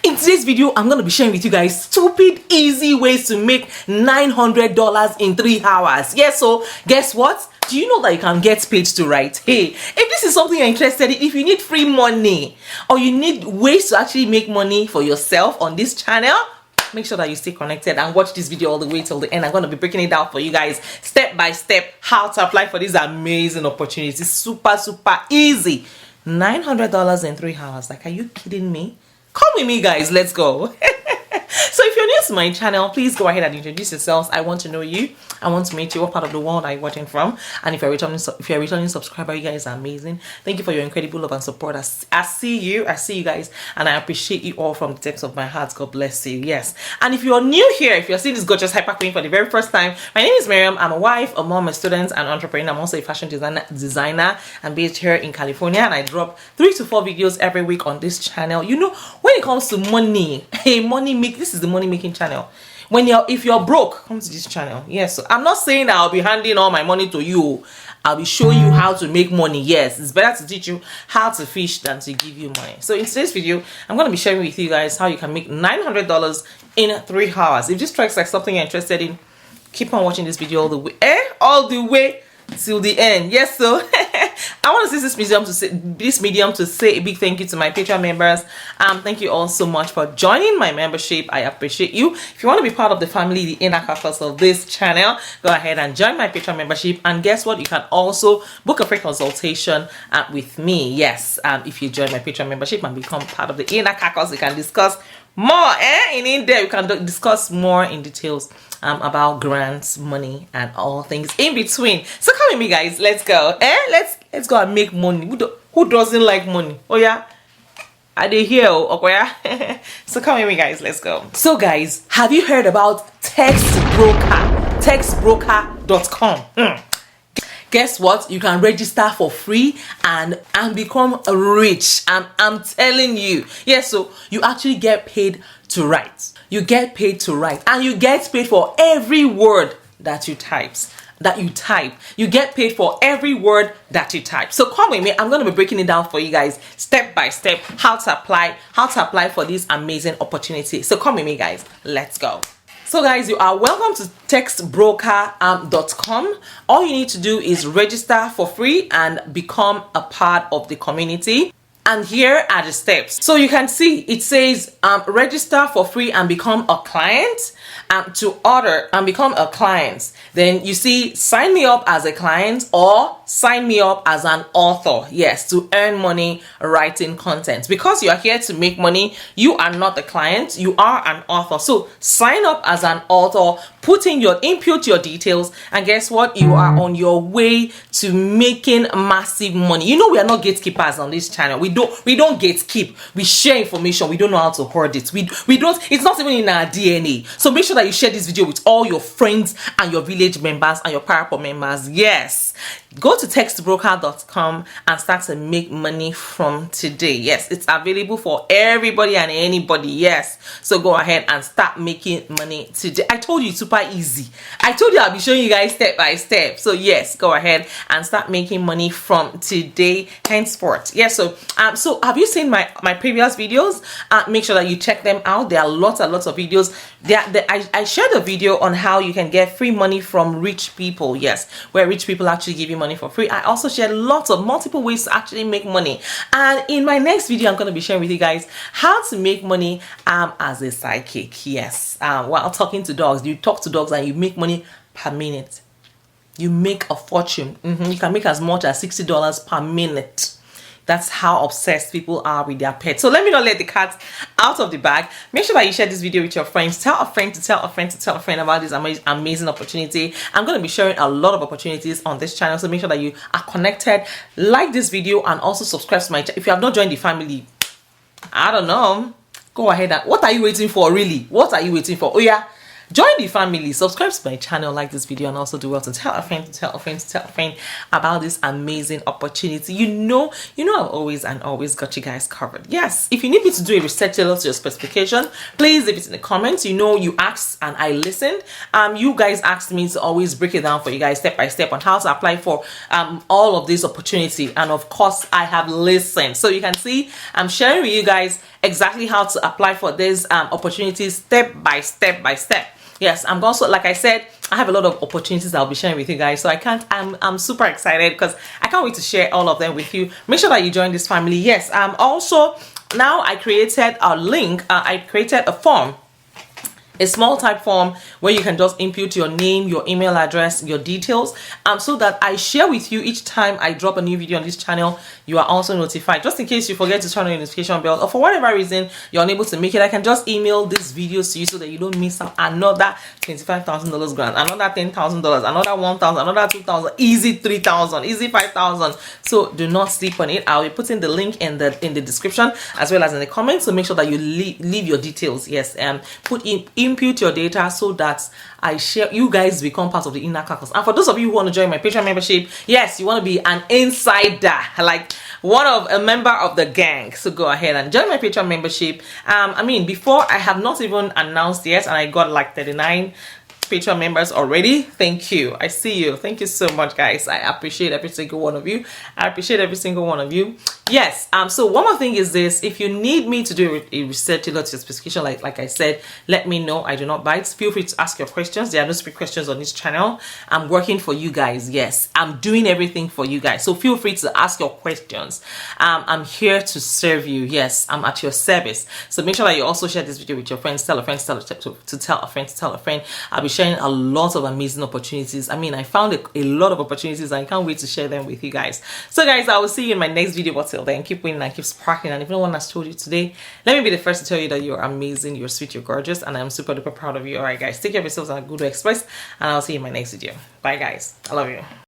In today's video, I'm going to be sharing with you guys stupid, easy ways to make $900 in 3 hours. Yes, so guess what? Do you know that you can get paid to write? Hey, if this is something you're interested in, if you need free money or you need ways to actually make money for yourself on this channel, make sure that you stay connected and watch this video all the way till the end. I'm going to be breaking it down for you guys step by step how to apply for these amazing opportunities. Super easy. $900 in 3 hours. Like, are you kidding me? Come with me, guys. Let's go. So if you're new to my channel, please go ahead and introduce yourselves. I want to know you. I want to meet you. What part of the world are you watching from? And if you're a returning subscriber, you guys are amazing. Thank you for your incredible love and support. I see you guys, and I appreciate you all from the depths of my heart. God bless you. Yes. And if you're new here, if you're seeing this gorgeous hyper queen for the very first time, my name is Mariam. I'm a wife, a mom, a student, an entrepreneur. I'm also a fashion designer. I'm based here in California, and I drop 3 to 4 videos every week on this channel. You know, when it comes to money, this is the money making channel. If you're broke, come to this channel. Yes, so I'm not saying that I'll be handing all my money to you. I'll be showing you how to make money. Yes, it's better to teach you how to fish than to give you money. So in today's video, I'm going to be sharing with you guys how you can make $900 in 3 hours. If this strikes like something you're interested in, keep on watching this video all the way till the end. Yes, so I want to use this medium to say a big thank you to my Patreon members. Thank you all so much for joining my membership. I appreciate you. If you want to be part of the family, the inner caucus of this channel, go ahead and join my Patreon membership. And guess what? You can also book a free consultation with me. Yes, if you join my Patreon membership and become part of the inner caucus, we can discuss more. In there, we can discuss more in details about grants, money, and all things in between. So come with me, guys. Let's go. Let's go and make money. Who doesn't like money? Oh yeah, are they here? Okay, yeah. So come with me, guys. Let's go. So guys, have you heard about textbroker.com? Guess what? You can register for free and become rich. I'm telling you. Yes, so you actually get paid to write. You get paid to write, and you get paid for every word that you type. You get paid for every word that you type. So come with me. I'm going to be breaking it down for you guys step by step how to apply for this amazing opportunity. So come with me, guys. Let's go. So guys, you are welcome to textbroker.com. All you need to do is register for free and become a part of the community. And here are the steps. So you can see it says register for free and become a client. To order and become a client, then you see sign me up as a client or sign me up as an author. Yes, to earn money writing content. Because you are here to make money, you are not a client, you are an author. So sign up as an author, input your details, and guess what? You are on your way to making massive money. You know, we are not gatekeepers on this channel. We don't gatekeep. We share information. We don't know how to hoard it. We don't, it's not even in our DNA. So make sure that you share this video with all your friends and your village members and your paraport members. Yes, go to textbroker.com and start to make money from today. Yes, it's available for everybody and anybody. Yes, so go ahead and start making money today. I told you it's super easy. I told you I'll be showing you guys step by step. So yes, go ahead and start making money from today henceforth. Yes, so have you seen my previous videos? Make sure that you check them out. There are lots and lots of videos. I shared a video on how you can get free money from rich people. Yes, where rich people actually give you money for free. I also shared multiple ways to actually make money. And in my next video, I'm going to be sharing with you guys how to make money as a psychic. Yes, while talking to dogs. You talk to dogs and you make money per minute. You make a fortune. You can make as much as $60 per minute. That's how obsessed people are with their pets. So let me not let the cat out of the bag. Make sure that you share this video with your friends. Tell a friend to tell a friend to tell a friend about this amazing opportunity. I'm going to be sharing a lot of opportunities on this channel. So make sure that you are connected. Like this video and also subscribe to my channel. If you have not joined the family, I don't know. Go ahead. What are you waiting for, really? What are you waiting for? Oh yeah. Join the family, subscribe to my channel, like this video, and also do well to tell a friend, to tell a friend, to tell a friend about this amazing opportunity. You know I've always got you guys covered. Yes, if you need me to do a research tailored to your specification, please leave it in the comments. You asked and I listened. You guys asked me to always break it down for you guys step by step on how to apply for all of this opportunity, and of course I have listened. So you can see I'm sharing with you guys exactly how to apply for these opportunities step by step. Yes, I'm also, like I said, I have a lot of opportunities I'll be sharing with you guys, so I'm super excited because I can't wait to share all of them with you. Make sure that you join this family. Yes, also now I created a link. I created a form, a small type form where you can just input your name, your email address, your details, so that I share with you each time I drop a new video on this channel. You are also notified. Just in case you forget to turn on your notification bell, or for whatever reason you're unable to make it, I can just email these videos to you so that you don't miss out another $25,000 grant, another $10,000, another $1,000, another $2,000, easy $3,000, easy $5,000. So do not sleep on it. I'll be putting the link in the description as well as in the comments. So make sure that you leave your details. Yes, input your data so that I share. You guys become part of the inner caucus. And for those of you who want to join my Patreon membership, yes, you want to be an insider, like a member of the gang, so go ahead and join my Patreon membership. Before, I have not even announced yet, and I got like 39 Patreon members already. Thank you. I see you. Thank you so much, guys. I appreciate every single one of you. Yes. So one more thing is this: if you need me to do a research tailored to your specification, like I said, let me know. I do not bite. Feel free to ask your questions. There are no stupid questions on this channel. I'm working for you guys. Yes, I'm doing everything for you guys. So feel free to ask your questions. I'm here to serve you. Yes, I'm at your service. So make sure that you also share this video with your friends. Tell a friend, tell a friend. I'll be sharing a lot of amazing opportunities. I found a lot of opportunities, and I can't wait to share them with you guys. So guys, I will see you in my next video. But till then, keep winning and keep sparkling. And if no one has told you today, let me be the first to tell you that you're amazing, you're sweet, you're gorgeous, and I'm super duper proud of you. All right guys, take care of yourselves and a good express, and I'll see you in my next video. Bye guys, I love you.